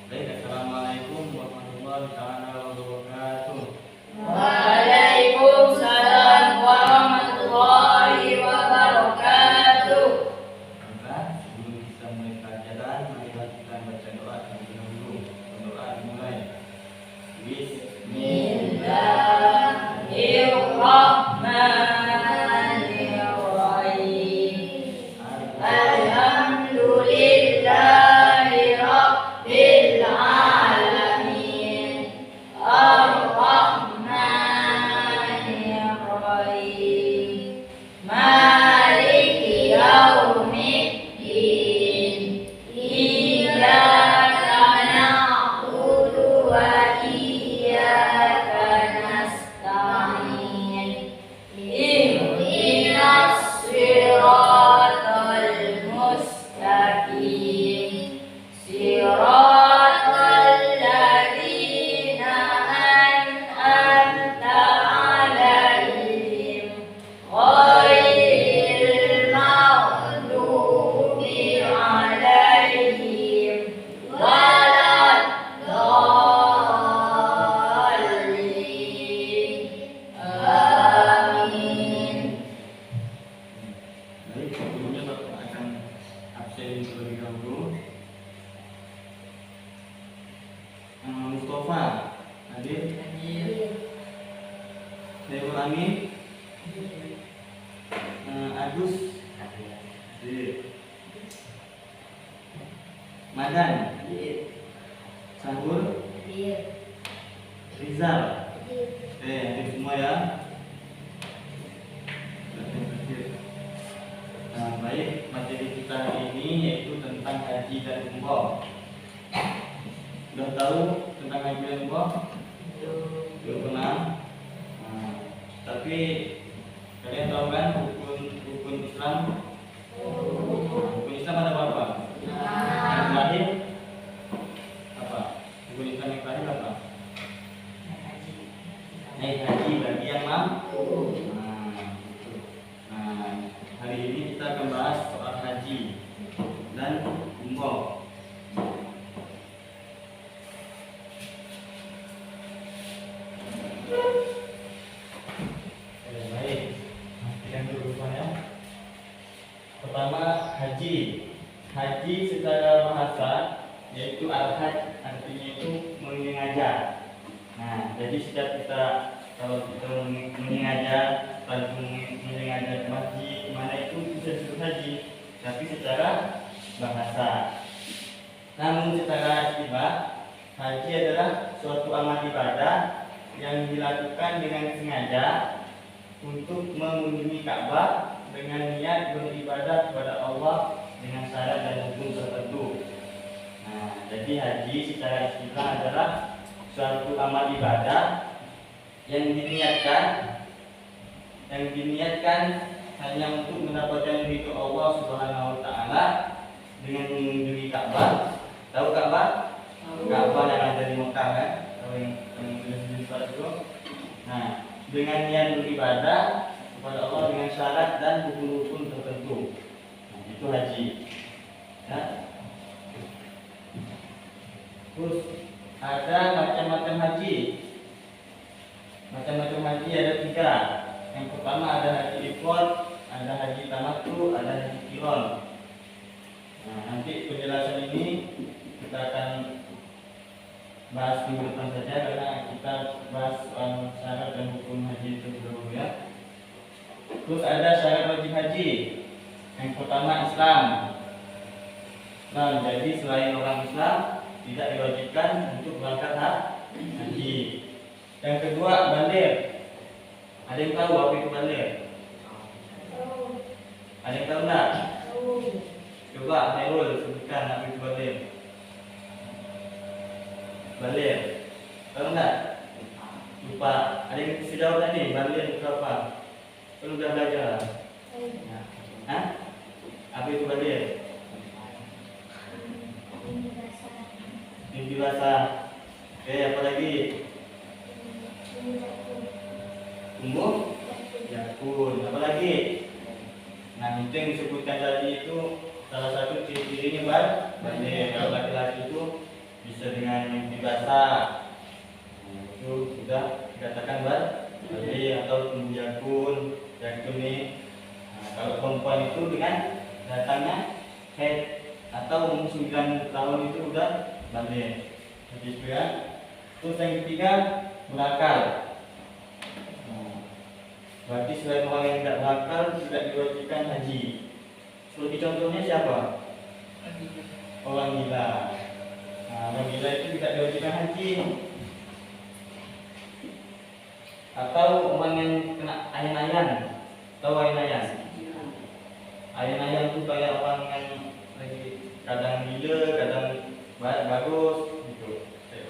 Baik, assalamualaikum warahmatullahi taala wabarakatuh. Waalaikumsalam warahmatullahi wabarakatuh. Maka sebelum kita mulai pelajaran, marilah kita baca doa terlebih dahulu. Doa dimulai. Bismillahirrahmanirrahim. Alhamdulillahi rabbil alamin. Ar-Rahmanir-Rahim. Maliki yaumiddin. Iyyaka na'budu wa iyyaka nasta'in. Ihdinas siratal mustaqim. Siratal ladzina an'amta 'alaihim ghairil maghdubi 'alaihim waladdallin. Amin. Baik, sebelumnya Bapak akan absen terlebih dahulu. Mustafa, hadir. Saya ulangi. Agus, hadir. Madan, Sahur, Rizal. Hadir semua ya. Baik, materi kita hari ini yaitu tentang haji dan umroh. Sudah tahu tentang haji dan umroh? Belum pernah. Tapi kalian tahu kan rukun Islam? Rukun Islam ada berapa? Yang terakhir apa? Rukun Islam yang terakhir apa? Naik haji bagi yang mampu. Hari ini kita akan bahas soal haji dan umroh. Baik, pastikan dulu rupanya. Pertama, haji. Haji secara bahasa yaitu al-hajj, artinya itu menyengaja. Nah, jadi setiap kita kalau kita menyengaja, menyengaja ke masjid, mana itu bisa disebut haji, tapi secara bahasa. Namun secara istilah, haji adalah suatu amal ibadah yang dilakukan dengan sengaja untuk mengunjungi Ka'bah dengan niat beribadah kepada Allah dengan syarat dan hukum tertentu. Nah, jadi haji secara istilah adalah suatu amal ibadah yang diniatkan hanya untuk mendapatkan ridho Allah Subhanahu wa taala dengan mengunjungi Ka'bah. Tahu Ka'bah? Ka'bah yang ada di Mekah kan? Tahu yang itu. Nah, dengan niat beribadah kepada Allah dengan syarat dan hukum-hukum tertentu. Nah, itu haji. Ya. Terus ada macam-macam haji. Macam-macam haji ada 3. Yang pertama ada haji ifrad, ada haji tamattu, ada haji qiran. Nah, nanti penjelasan ini kita akan bahas minggu depan saja karena kita bahas soal syarat dan hukum haji itu dulu ya. Terus ada syarat wajib haji. Yang pertama Islam. Nah, jadi selain orang Islam tidak diwajibkan untuk berangkat haji. Yang kedua baligh. Ada yang tahu apa itu baligh? Ada yang tahu enggak? Coba Hairul sebutkan apa itu baligh. Baligh. Tahu enggak? Lupa. Ada yang bisa jawab tadi baligh itu apa? Kan udah belajar. Hah? Apa itu baligh? Mimpi basah. Oke, apa lagi? Umum yakun. Apa lagi? Nah, itu yang disebutkan tadi itu salah satu ciri-cirinya baligh. Kalau laki-laki itu bisa bisa dengan mimpi basah. Nah, itu sudah dikatakan balik atau tumbuh jakun nih. Nah, kalau perempuan itu dengan datangnya head atau umur 9 tahun itu udah balik. Begitu ya. Terus yang ketiga berakal. Nah, berarti selain orang yang tidak berakal tidak diwajibkan haji. Seperti contohnya siapa? Orang gila. Nah, orang gila itu tidak diwajibkan haji. Atau orang yang kena ayan-ayan. Tahu ayan-ayan? Ayan-ayan itu kayak orang yang lagi kadang gila, kadang bagus gitu.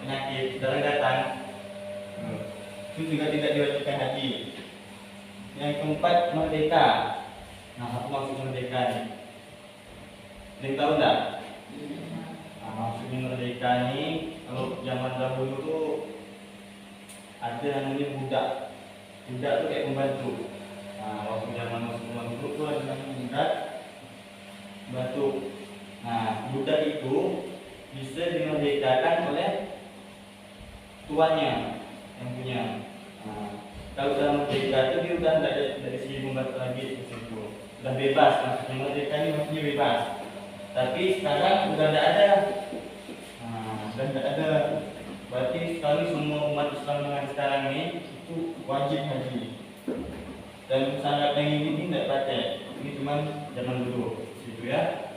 Penyakit jarang datang. Itu juga tidak diwajibkan haji. Yang keempat merdeka. Nah, apa maksud merdeka ini? Ada yang tahu enggak? Nah, maksudnya merdeka ini kalau zaman dahulu tuh ada namanya budak. Budak tuh kayak pembantu. Nah, waktu zaman Rasulullah dulu tuh ada namanya budak pembantu. Nah, budak itu bisa dimerdekakan oleh tuannya yang punya. Nah, kalau sudah merdeka itu dia udah tidak dari segi pembantu lagi di situ. Sudah bebas, maksudnya merdeka ini maksudnya bebas. Tapi sekarang sudah tidak ada. Nah, sudah tidak ada. Berarti sekali semua umat Islam yang sekarang ini itu wajib haji. Dan syarat yang ini tidak pakai. Ini cuma zaman dulu, gitu ya.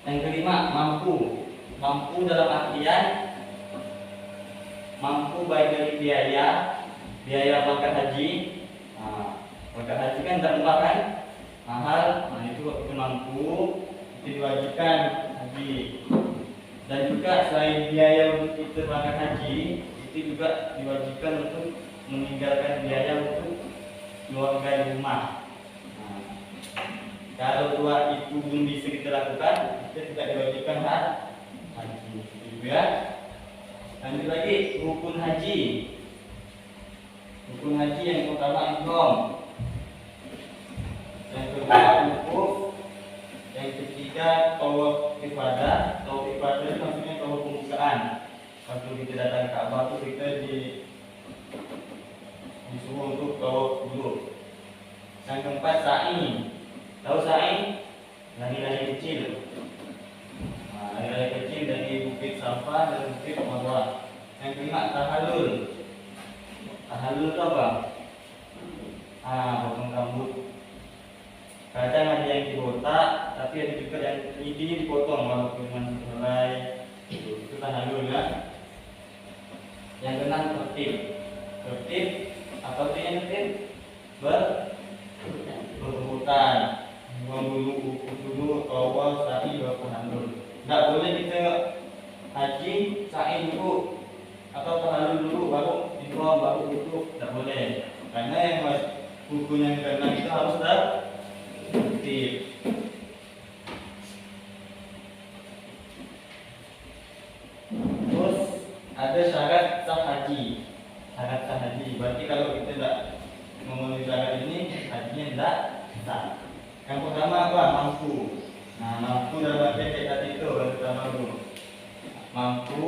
Yang kelima, mampu. Mampu dalam artian mampu baik dari biaya berangkat haji. Nah, berangkat haji kan tidak murah kan? Mahal. Nah, itu waktu itu mampu, itu diwajibkan haji. Dan juga selain biaya untuk kita berangkat haji, itu juga diwajibkan untuk meninggalkan biaya untuk keluarga di rumah. Nah, kalau dua itu belum bisa kita lakukan, kita tidak diwajibkan haji. Gitu ya. Lanjut lagi, rukun haji. Rukun haji yang pertama ihram. Yang kedua wukuf. Yang ketiga tawaf ibadah. Tawaf ibadah itu maksudnya tawaf pembukaan. Waktu kita datang ke Ka'bah itu kita disuruh untuk tawaf dulu. Yang keempat sa'i. Tahu sa'i? Lari-lari kecil. Nah, lari-lari kecil dari bukit Safa dan bukit Marwah. Yang kelima tahallul. Tahallul itu apa? Potong rambut. Kadang ada yang dibotak, tapi ada juga yang intinya dipotong walaupun masih mulai. Itu tahallul ya. Yang keenam tertib. Tertib apa itu yang tertib? Berurutan. Buang dulu, wukuf dulu, tawaf, sa'i, baru tahallul. Tidak boleh kita haji, sa'i dulu atau tahallul dulu baru ihram baru wukuf, tidak boleh. Karena yang rukun yang keenam itu harus tertib. Terus ada syarat sah haji. Syarat sah haji. Berarti kalau kita tidak memenuhi syarat ini, hajinya tidak sah. Yang pertama apa? Mampu. Nah, mampu dalam arti kayak tadi itu yang pertama dulu. Mampu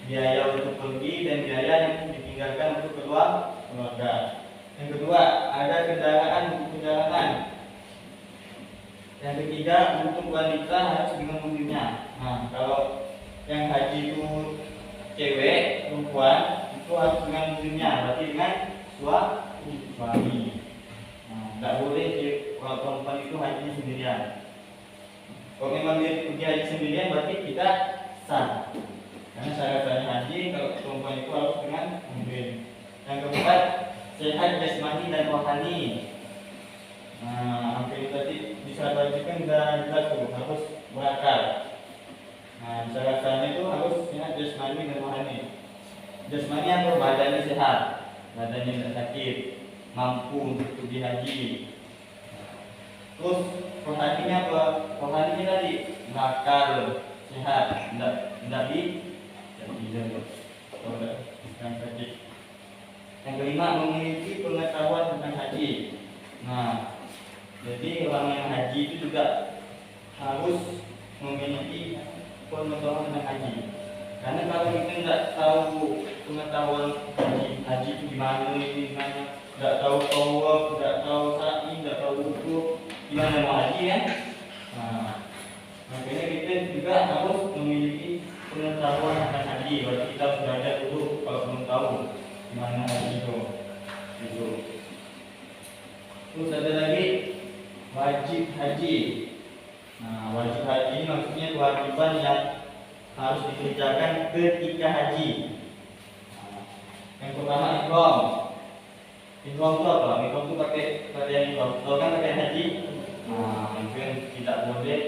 biaya untuk pergi dan biaya yang ditinggalkan untuk keluarga. Yang kedua, ada kendaraan untuk perjalanan. Yang ketiga, untuk wanita harus dengan mobilnya. Nah, kalau yang haji itu cewek, perempuan, itu harus dengan mobilnya, berarti dengan suami. Nah, tidak boleh kalau perempuan itu haji sendirian. Kalau memang dia pergi haji sendirian, berarti tidak sah. Karena syarat haji kalau perempuan itu harus dengan mobil. Yang keempat, sehat jasmani dan rohani. Nah, hampir tadi bisa wajibkan dan jelas tuh harus berakal. Nah, syaratnya itu harus sehat jasmani dan rohani. Jasmani atau badannya sehat, badannya tidak sakit, mampu untuk pergi haji. Terus rohaninya apa? Rohaninya tadi berakal, sehat, tidak sakit. Yang kelima, memiliki pengetahuan tentang haji. Nah, jadi orang yang haji itu juga harus memiliki pengetahuan tentang haji. Karena kalau kita nggak tahu pengetahuan haji itu gimana ini, nggak tahu tawaf, nggak tahu sa'i, nggak tahu wudhu, gimana mau haji kan? Nah, makanya kita juga harus memiliki pengetahuan akan haji. Berarti kita harus belajar dulu kalau belum tahu gimana haji itu. Gitu. Terus ada lagi wajib haji. Nah, wajib haji ini maksudnya kewajiban yang harus dikerjakan ketika haji. Nah, yang pertama ihram. Ihram itu apa? Ihram itu pakai pakaian ihram. Tahu kan pakaian haji? Nah, mungkin tidak boleh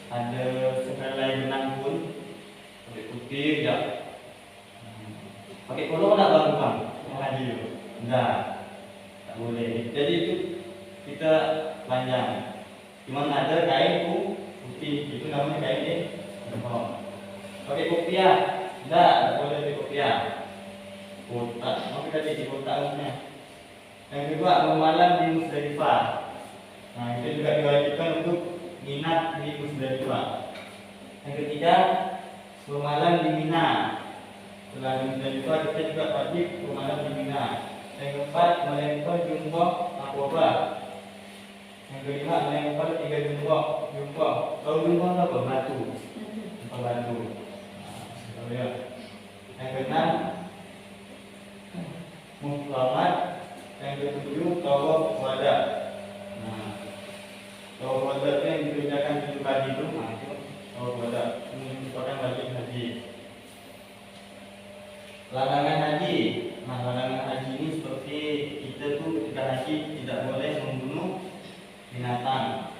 ada sehelai benang pun. Pakai putih ya. Pakai kolor enggak bang? Haji itu? Enggak. Tak boleh. Jadi itu kita panjang. Cuma ada kain putih, itu namanya kain ihram. Pakai kopiah? Enggak boleh pakai kopiah. Kotak, maka tadi di kotaknya. Yang kedua, bermalam di Musdalifah. Nah, itu juga diwajibkan untuk minat di Musdalifah. Yang ketiga, bermalam di Mina. Setelah di Musdalifah, kita juga wajib bermalam di Mina. Yang keempat, melempar jumroh Aqabah. Yang kelima, melempar 3 jumroh. Tahu jumroh apa? Batu. Batu. Yang keenam, muhramat. Yang ketujuh, tawaf wada. Nah, tawaf wada itu yang dikerjakan 7 kali itu, tawaf wada. Ini merupakan wajib haji. Larangan haji. Nah, larangan haji ini seperti kita tuh ketika haji tidak boleh membunuh binatang.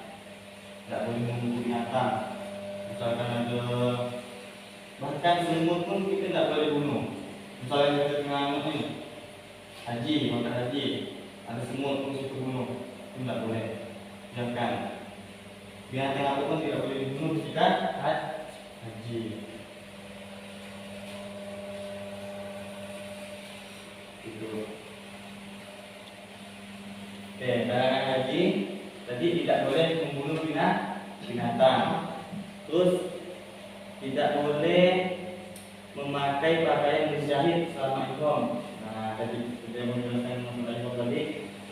Tidak boleh membunuh binatang. Misalkan ada, bahkan semut pun kita tidak boleh bunuh. Misalnya kita tengah ini haji, maka haji ada semut pun kita bunuh, itu tidak boleh. Jangan. Binatang apa pun tidak boleh dibunuh ketika haji. Itu. Oke, larangan haji tadi tidak boleh membunuh binatang. Terus tidak boleh memakai pakaian berjahit selama ihram. Nah, tadi kita menjelaskan masalah ihram tadi,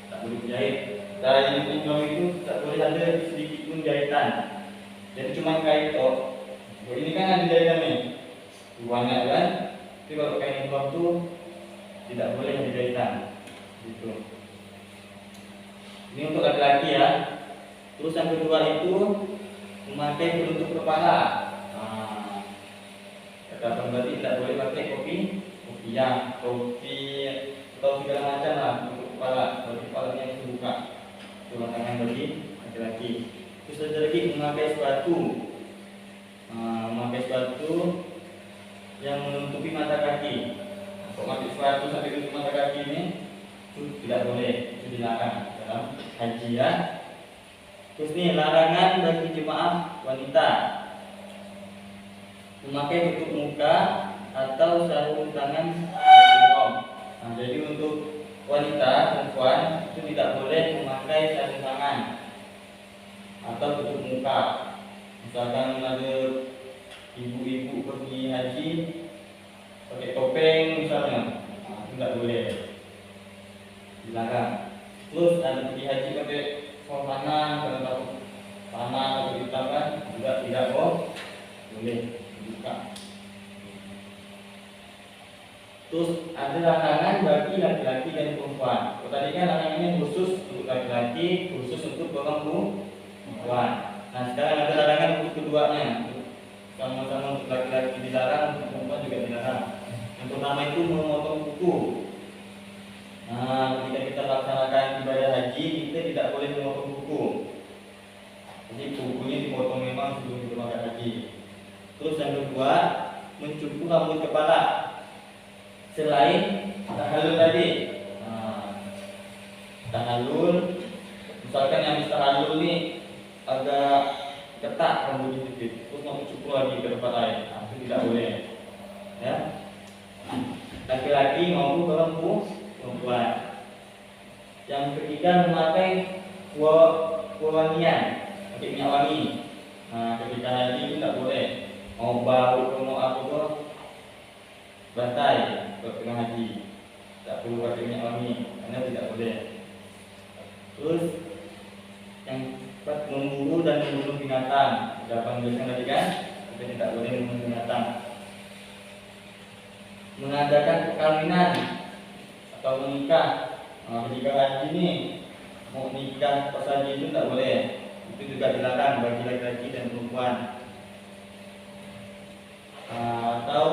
tak boleh berjahit. Dari ihram itu tak boleh ada sedikit pun jahitan. Jadi cuma kain tok. Ini kan ada jahitan nih, banyak kan? Tapi kalau kain ihram itu tidak boleh ada jahitan. Gitu. Ini untuk laki-laki ya. Terus yang kedua itu memakai penutup kepala. Nah, kata berarti tidak boleh pakai kopiah, topi atau segala macam lah untuk kepala. Berarti kepalanya itu buka. Itu larangan bagi laki-laki. Terus ada lagi memakai sepatu. Nah, memakai sepatu yang menutupi mata kaki. Kalau memakai sepatu sampai tutup mata kaki ini itu tidak boleh, itu dilarang dalam haji ya. Terus nih larangan bagi jemaah wanita memakai tutup muka atau sarung tangan ihram. Nah, jadi untuk wanita perempuan itu tidak boleh memakai sarung tangan atau tutup muka. Misalkan ada ibu-ibu pergi haji pakai topeng misalnya, nah, itu tidak boleh, dilarang. Terus ada pergi haji pakai panas, kalau takut panas atau hitam kan juga tidak boleh dibuka. Terus ada larangan bagi laki-laki dan perempuan. Kalau tadi kan larangannya khusus untuk laki-laki, khusus untuk perempuan. Nah, sekarang ada larangan untuk keduanya. Sama-sama untuk laki-laki dilarang, untuk perempuan juga dilarang. Yang pertama itu memotong kuku. Nah, ketika kita laksanakan ibadah haji, kita tidak boleh memotong kuku. Jadi kukunya dipotong memang sebelum kita berangkat haji. Terus yang kedua, mencukur rambut kepala selain tahallul tadi. Nah, tahallul, misalkan yang habis tahallul nih agak ketat rambutnya sedikit, terus mau cukur lagi ke tempat lain, nah, itu tidak boleh. Ya, laki-laki maupun perempuan. Yang ketiga memakai wangian, pakai minyak wangi. Nah, ketika haji itu tidak boleh. Mau bau, mau apa tuh bantai kalau tengah haji. Tak perlu pakai minyak wangi karena tidak boleh. Terus yang keempat, memburu dan membunuh binatang. Sudah penjelasan tadi kan, kita tidak boleh membunuh binatang. Mengadakan perkawinan atau menikah. Nah, jika haji ini mau nikah pas haji itu tidak boleh. Itu juga dilarang bagi laki-laki dan perempuan. Atau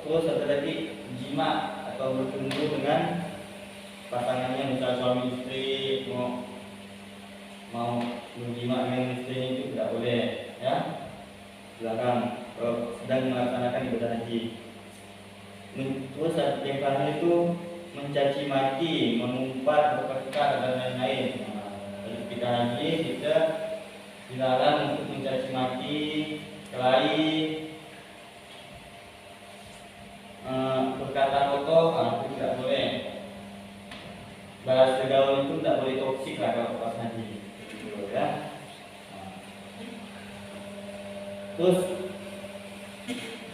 terus ada lagi jima atau bertemu dengan pasangannya, misal suami istri mau berjima dengan istrinya itu tidak boleh, ya, dilarang kalau sedang melaksanakan ibadah haji. Terus yang terakhir itu mencaci maki, mengumpat, berperkara dan lain-lain. Ketika haji kita dilarang untuk mencaci maki, kelahi, berkata kotor, itu tidak boleh. Bahasa gaul itu tidak boleh toksik lah kalau pas haji, gitu, ya. Terus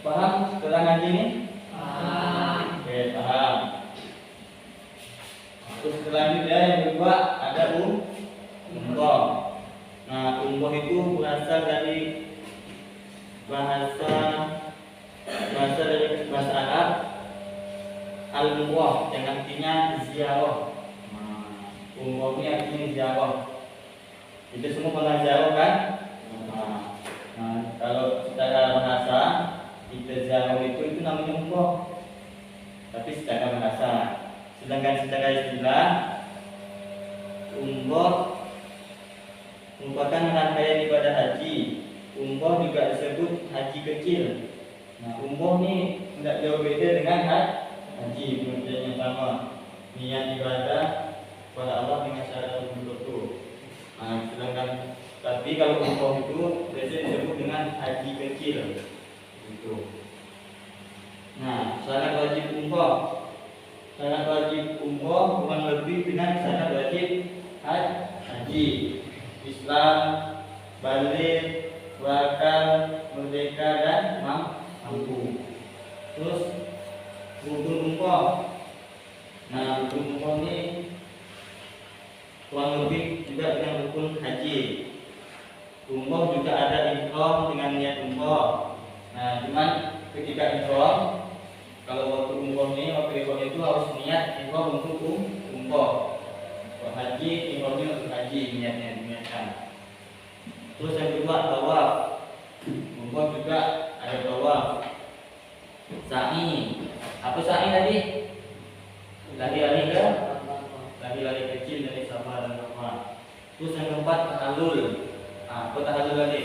paham tentang haji ini? Oke, paham. Terus selanjutnya yang kedua ada umroh. Nah, umroh itu berasal dari bahasa Arab al-umroh yang artinya ziarah. Umroh ini artinya ziarah. Itu semua pernah ziarah kan? Nah, kalau secara bahasa kita ziarah itu namanya umroh. Tapi secara bahasa, sedangkan secara istilah umroh merupakan rangkaian ibadah haji. Umroh juga disebut haji kecil. Nah, umroh ini tidak jauh beda dengan haji, pengertiannya sama. Niat ibadah kepada Allah dengan syarat tertentu. Nah, sedangkan tapi kalau umroh itu biasanya disebut dengan haji kecil. Gitu. Nah, syarat wajib umroh. Syarat wajib umroh kurang lebih dengan syarat wajib haji. Islam, balik, wakal, merdeka dan mampu. Terus rukun umroh. Nah, rukun umroh ini kurang lebih juga dengan rukun haji. Umroh juga ada ihram dengan niat umroh. Nah, cuman ketika ihram, kalau waktu umroh ini, waktu ihram itu harus niat ihram untuk umroh. Kalau haji, ihramnya untuk haji, niatkan. Terus yang kedua tawaf. Umroh juga ada tawaf. Sa'i. Apa sa'i tadi? Lari-lari ke? Lari-lari kecil dari Safa dan Marwah. Terus yang keempat tahallul. Apa tahallul tadi?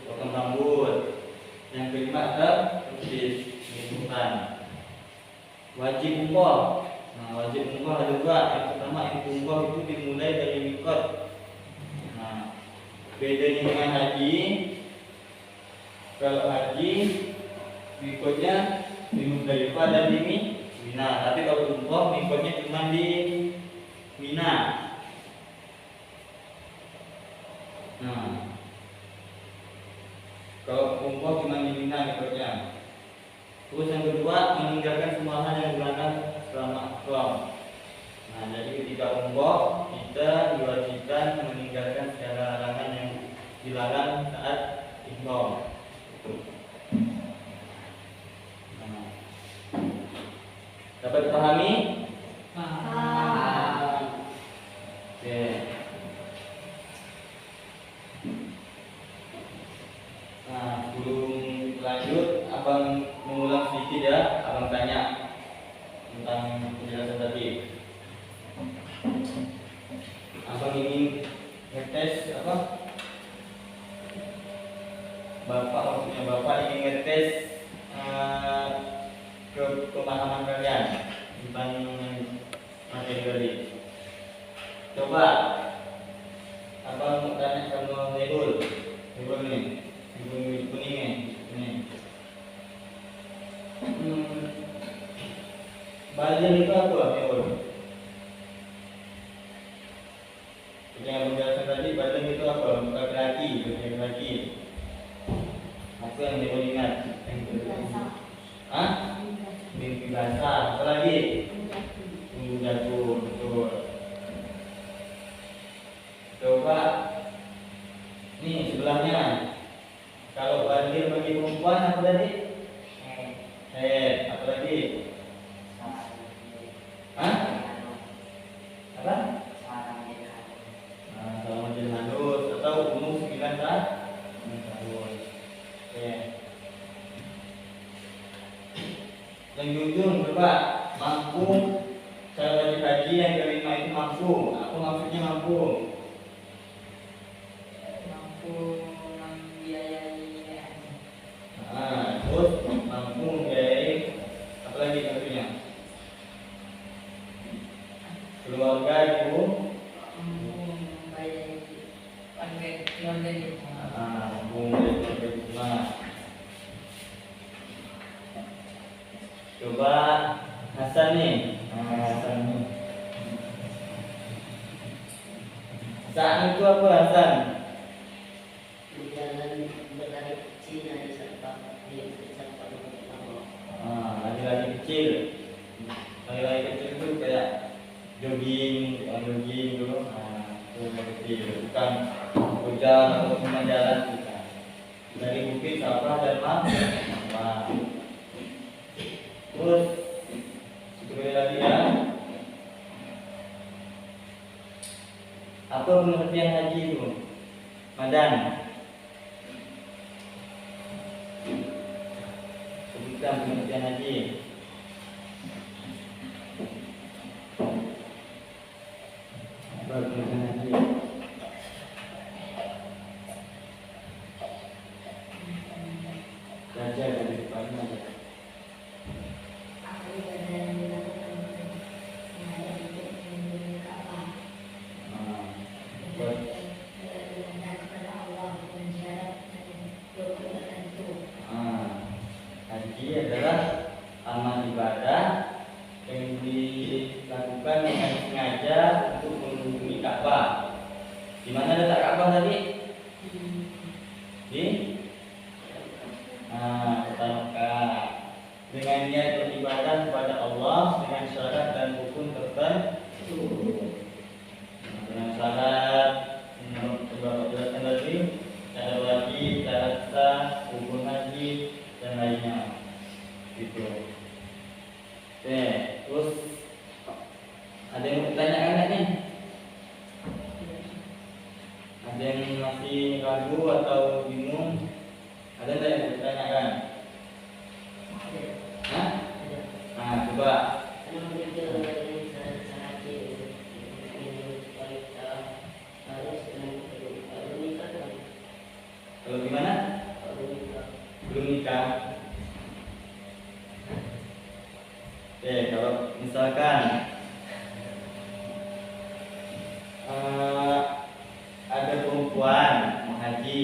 Potong rambut. Yang kelima liputan. Wajib umroh. Nah, wajib umroh ada dua. Yang pertama, umroh itu dimulai dari mikot. Nah, bedanya dengan haji, kalau haji mikotnya di Muzdalifah dan di Mina. Tapi kalau umroh mikotnya cuma di Mina. Nah, kalau umroh cuma di Mina mikotnya. Terus yang kedua, meninggalkan semua hal yang dilarang selama ihram. Nah, jadi ketika umroh kita diwajibkan meninggalkan segala larangan yang dilarang saat ihram. Nah, dapat dipahami? Oke. Nah, sebelum lanjut, abang mengulang sedikit ya. Abang tanya tentang penjelasan tadi. Abang ingin ngetes apa? Maksudnya Bapak ingin ngetes ke pemahaman kalian tentang materi tadi. Coba abang mau tanya sama Nebul nih, Nebul kuning ini. Bazir itu apa, Nebul? Yang penjelasan tadi, bazir itu apa? Laki-laki. Apa yang Nebul ingat? Hah? mimpi basah. Apa lagi? Tunggu jatuh. Betul. Coba nih sebelahnya. Kalau banjir bagi perempuan apa tadi? Apa lagi? Hah? Apa? Nah, kalau makin halus atau umur 9 tahun. Oke. Yang di ujung coba mampu. Cara wajib haji yang kelima itu mampu. Apa maksudnya mampu? Nah, terus mampu membiayai apa lagi maksudnya? Keluarga ibu. Mampu membiayai rumah. Coba Hasan nih. Hasan nih. Hasan itu apa Hasan? Laki-laki kecil. Laki-laki kecil itu kayak jogging dulu. Itu kecil, bukan hujan atau cuma jalan kita. Dari bukit Safra dan Mawar. Terus sekali lagi ya. Apa pengertian haji itu? Madan. Sebutkan pengertian haji. Apa pengertian haji? Belajar dari depannya aja. Haji adalah amal ibadah yang dilakukan dengan sengaja untuk mengunjungi Ka'bah. Di mana letak Ka'bah tadi? Di Kota Mekah. Dengan niat beribadah kepada Allah dengan syarat dan rukun tertentu. Dengan syarat coba jelaskan lagi cara wajib, syarat sah, rukun haji dan lainnya. Gitu. Oke, terus ada yang mau ditanyakan nggak nih? Ada yang masih ragu atau bingung? Ada nggak yang mau ditanyakan? Hah? Nah, coba. Kalau gimana? Belum nikah. Oke, kalau misalkan ada perempuan mau haji,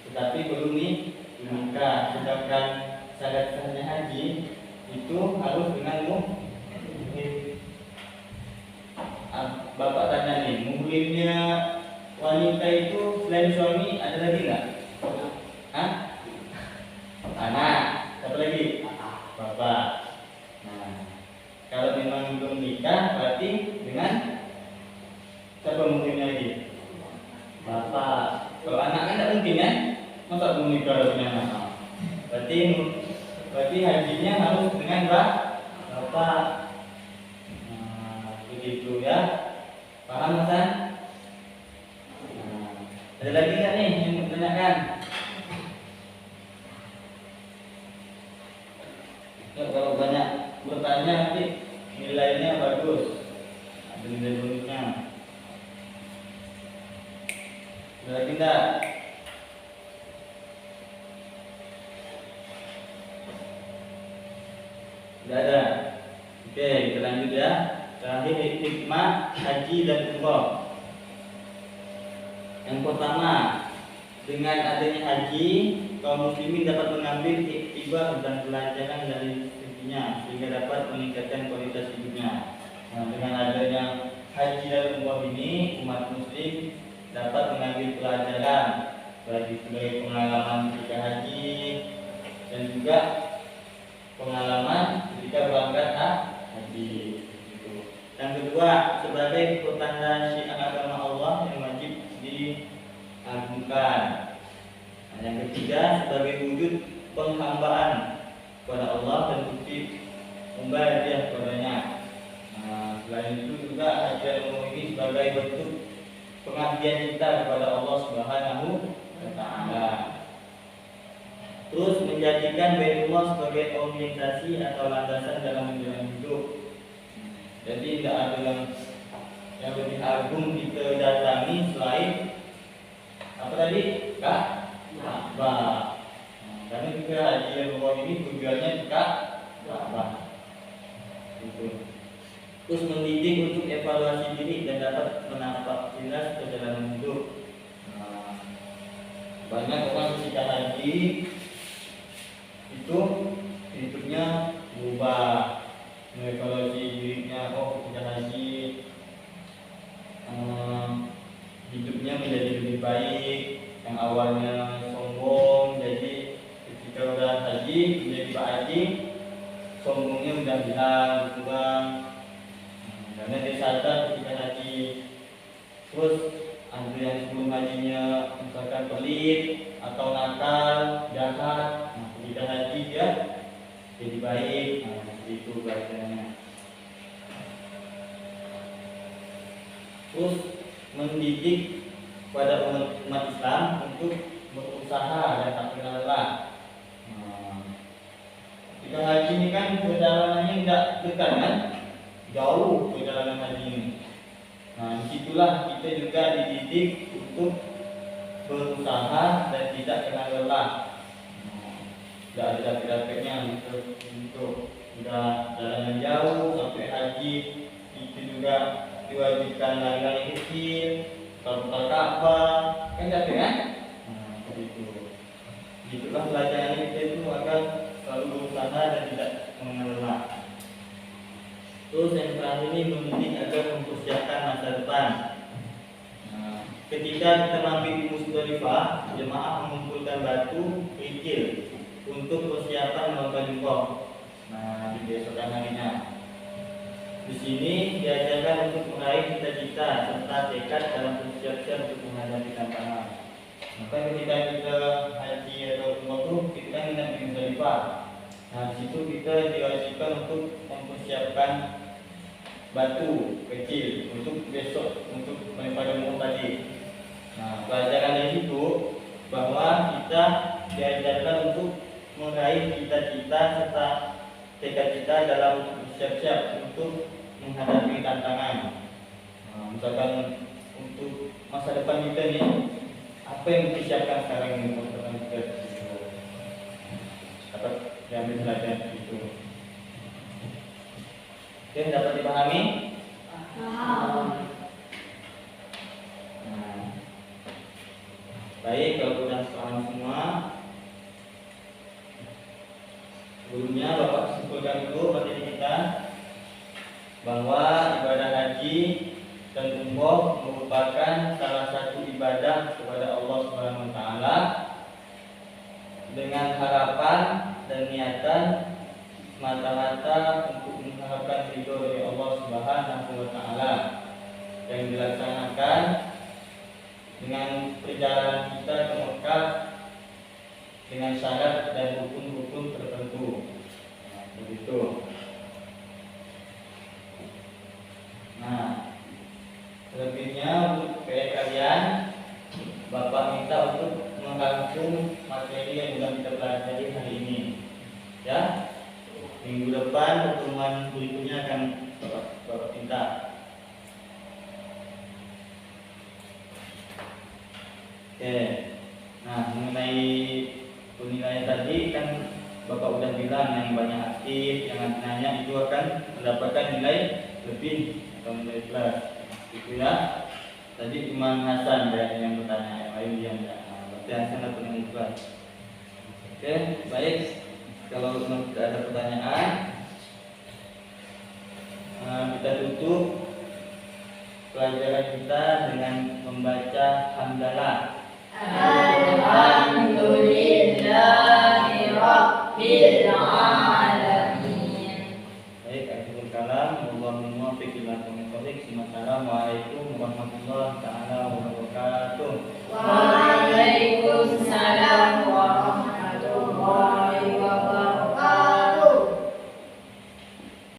tetapi belum nikah, sedangkan syarat sahnya haji itu harus dengan muhrim. Bapak tanya nih, muhrimnya wanita itu selain suami ada lagi nggak? Hah? Anak, apa lagi? Bapak. Nah, kalau memang belum nikah, berarti dengan siapa muhrimnya lagi? Bapak. Kalau anak kan tidak mungkin ya, masa belum nikah harus punya anak? Berarti hajinya harus dengan bapak. Nah, begitu ya. Paham kan? Nah, ada lagi nggak nih yang mau ditanyakan? Kalau banyak bertanya nanti nilainya bagus, ada nilai bonusnya. Ada lagi enggak? Tidak ada. Oke, kita lanjut ya. Terakhir hikmah haji dan umroh. Yang pertama, dengan adanya haji, kaum muslimin dapat mengambil iktibar dan pelajaran dari rezekinya sehingga dapat meningkatkan kualitas hidupnya. Nah, dengan adanya haji dan umroh ini, umat muslim dapat mengambil pelajaran bagi sebagai pengalaman ketika haji dan juga pengalaman ketika berangkat haji. Gitu. Yang kedua, sebagai pertanda syiar agama Allah yang wajib diagungkan. Nah, yang ketiga, sebagai wujud penghambaan kepada Allah dan bukti membayar dia kepadanya. Nah, selain itu juga haji umroh ini sebagai bentuk pengabdian kita kepada Allah Subhanahu wa Ta'ala. Terus menjadikan Baitullah sebagai orientasi atau landasan dalam menjalani hidup. Jadi tidak ada yang lebih agung kita datangi selain apa tadi? Ka'bah. Karena juga haji umroh ini tujuannya ke Ka'bah. Gitu. Terus mendidik untuk evaluasi diri dan dapat menampak jelas perjalanan hidup. Banyak orang ketika haji itu hidupnya berubah, mengevaluasi dirinya. Ketika haji hidupnya menjadi lebih baik. Yang awalnya sombong, jadi ketika udah haji menjadi Pak Haji, sombongnya udah hilang, berkurang. Karena dia sadar ketika haji. Terus ada yang sebelum hajinya misalkan pelit atau nakal, jahat. Nah, ketika haji dia jadi baik. Nah, seperti itu bahasanya. Terus mendidik pada umat Islam untuk berusaha dan tak kenal lelah. Ketika haji ini kan perjalanannya tidak dekat kan? Jauh perjalanan haji ini. Nah, disitulah kita juga dididik untuk berusaha dan tidak kenal lelah. Tidak ada capek-capeknya untuk sudah jalan jauh sampai haji. Itu juga diwajibkan lari-lari kecil, putar Ka'bah, kan capek kan? Nah, seperti itu. Itulah pelajaran kita itu agar selalu berusaha dan tidak mengenal lelah. Terus yang terakhir ini mendidik agar mempersiapkan masa depan. Nah, ketika kita mampir di Musdalifah, jemaah mengumpulkan batu kerikil untuk persiapan melakukan umrah. Nah, di keesokan harinya. Di sini diajarkan untuk meraih cita-cita serta tekad dalam bersiap-siap untuk menghadapi tantangan. Maka ketika kita haji atau umrah itu kita hendak di Musdalifah. Nah, di situ kita diwajibkan untuk mempersiapkan batu kecil untuk besok untuk melempar umrah tadi. Nah, pelajaran dari situ bahwa kita diajarkan untuk meraih cita-cita serta tekad kita dalam bersiap-siap untuk menghadapi tantangan. Nah, misalkan untuk masa depan kita nih, apa yang disiapkan sekarang ini untuk masa depan kita? Dapat diambil pelajaran itu. Oke, dapat dipahami? Paham. Nah, baik, kalau sudah paham semua, sebelumnya Bapak simpulkan dulu materi kita bahwa ibadah haji dan umroh merupakan salah satu ibadah kepada Allah Subhanahu wa Ta'ala dengan harapan dan niatan semata-mata untuk mengharapkan ridho dari Allah Subhanahu wa Ta'ala yang dilaksanakan dengan perjalanan kita ke Mekah dengan syarat dan rukun-rukun tertentu. Nah, begitu. Nah, selebihnya untuk kalian, Bapak minta untuk merangkum materi yang sudah kita pelajari hari ini. Ya, minggu depan pertemuan berikutnya akan Bapak minta. Oke. Nah, mengenai penilaian tadi kan Bapak udah bilang yang banyak aktif, yang nanya itu akan mendapatkan nilai lebih atau nilai plus. Itu ya. Tadi Imam Hasan yang bertanya, yang lain dia enggak. Berarti Hasan dapat nilai plus. Oke, baik. Kalau tidak ada pertanyaan, kita tutup pelajaran kita dengan membaca hamdalah. Alhamdulillahi Rabbil Alamin. kalam. Wallahu muwaffiq ila aqwamit thoriq. Assalamualaikum warahmatullahi taala wabarakatuh. Waalaikumsalam warahmatullahi